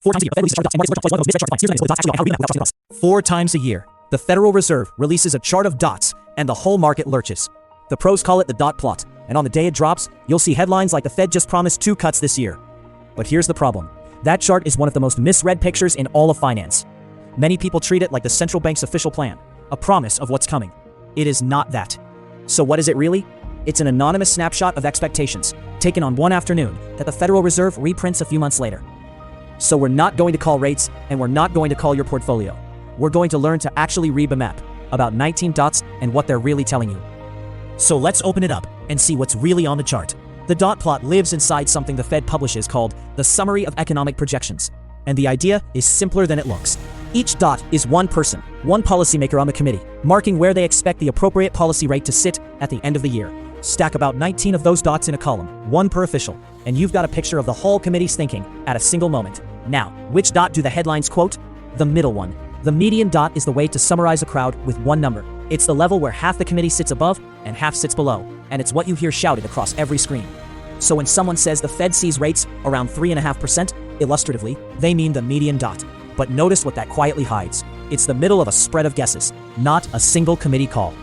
4 times a year, the Federal Reserve releases a chart of dots and the whole market lurches. The pros call it the dot plot, and on the day it drops, you'll see headlines like the Fed just promised 2 cuts this year. But here's the problem. That chart is one of the most misread pictures in all of finance. Many people treat it like the central bank's official plan, a promise of what's coming. It is not that. So what is it really? It's an anonymous snapshot of expectations, taken on one afternoon, that the Federal Reserve reprints a few months later. So we're not going to call rates, and we're not going to call your portfolio. We're going to learn to actually read a map, about 19 dots, and what they're really telling you. So let's open it up and see what's really on the chart. The dot plot lives inside something the Fed publishes called the Summary of Economic Projections. And the idea is simpler than it looks. Each dot is one person, one policymaker on the committee, marking where they expect the appropriate policy rate to sit at the end of the year. Stack about 19 of those dots in a column, one per official, and you've got a picture of the whole committee's thinking at a single moment. Now, which dot do the headlines quote? The middle one. The median dot is the way to summarize a crowd with one number. It's the level where half the committee sits above and half sits below, and it's what you hear shouted across every screen. So when someone says the Fed sees rates around 3.5%, illustratively, they mean the median dot. But notice what that quietly hides. It's the middle of a spread of guesses, not a single committee call.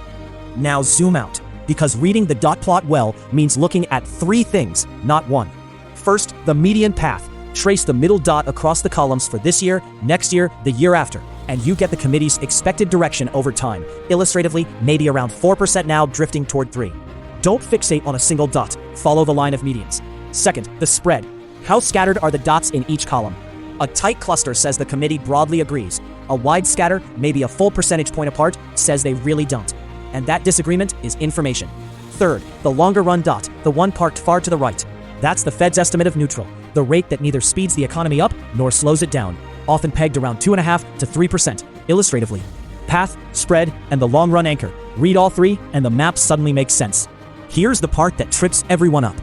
Now zoom out, because reading the dot plot well means looking at 3 things, not 1. First, the median path. Trace the middle dot across the columns for this year, next year, the year after, and you get the committee's expected direction over time, illustratively, maybe around 4% now, drifting toward 3. Don't fixate on a single dot, follow the line of medians. Second, the spread. How scattered are the dots in each column? A tight cluster says the committee broadly agrees. A wide scatter, maybe a full percentage point apart, says they really don't. And that disagreement is information. Third, the longer run dot, the one parked far to the right. That's the Fed's estimate of neutral, the rate that neither speeds the economy up nor slows it down, often pegged around 2.5% to 3%, illustratively. Path, spread, and the long run anchor. Read all 3 and the map suddenly makes sense. Here's the part that trips everyone up.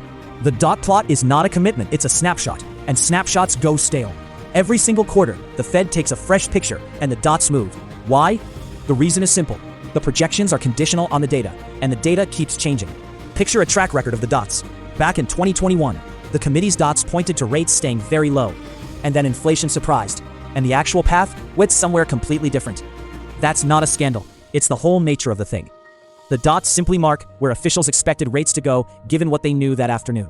The dot plot is not a commitment, it's a snapshot, and snapshots go stale. Every single quarter, the Fed takes a fresh picture and the dots move. Why? The reason is simple. The projections are conditional on the data, and the data keeps changing. Picture a track record of the dots. Back in 2021, the committee's dots pointed to rates staying very low, and then inflation surprised, and the actual path went somewhere completely different. That's not a scandal, it's the whole nature of the thing. The dots simply mark where officials expected rates to go given what they knew that afternoon.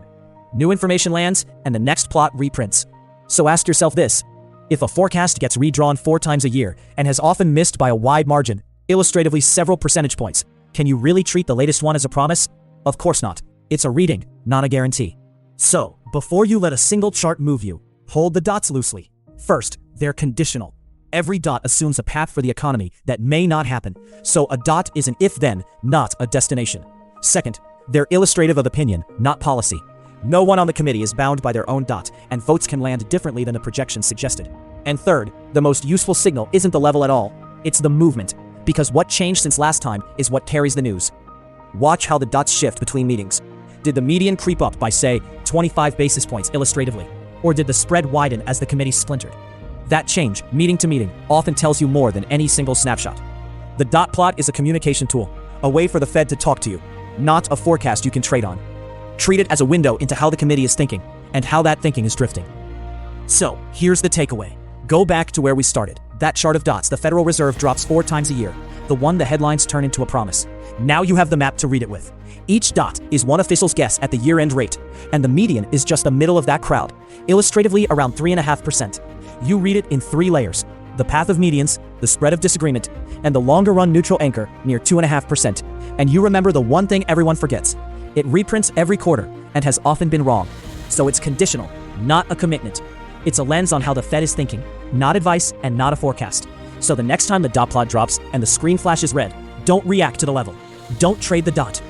New information lands, and the next plot reprints. So ask yourself this: if a forecast gets redrawn 4 times a year and has often missed by a wide margin, illustratively several percentage points, can you really treat the latest one as a promise? Of course not. It's a reading, not a guarantee. So, before you let a single chart move you, hold the dots loosely. First, they're conditional. Every dot assumes a path for the economy that may not happen, so a dot is an if-then, not a destination. Second, they're illustrative of opinion, not policy. No one on the committee is bound by their own dot, and votes can land differently than the projections suggested. And third, the most useful signal isn't the level at all, it's the movement, because what changed since last time is what carries the news. Watch how the dots shift between meetings. Did the median creep up by, say, 25 basis points illustratively? Or did the spread widen as the committee splintered? That change, meeting to meeting, often tells you more than any single snapshot. The dot plot is a communication tool, a way for the Fed to talk to you, not a forecast you can trade on. Treat it as a window into how the committee is thinking, and how that thinking is drifting. So, here's the takeaway. Go back to where we started. That chart of dots the Federal Reserve drops 4 times a year, the one the headlines turn into a promise. Now you have the map to read it with. Each dot is one official's guess at the year-end rate, and the median is just the middle of that crowd, illustratively around 3.5%. You read it in 3 layers: the path of medians, the spread of disagreement, and the longer-run neutral anchor near 2.5%. And you remember the one thing everyone forgets: it reprints every quarter and has often been wrong. So it's conditional, not a commitment. It's a lens on how the Fed is thinking, not advice and not a forecast. So the next time the dot plot drops and the screen flashes red, don't react to the level. Don't trade the dot.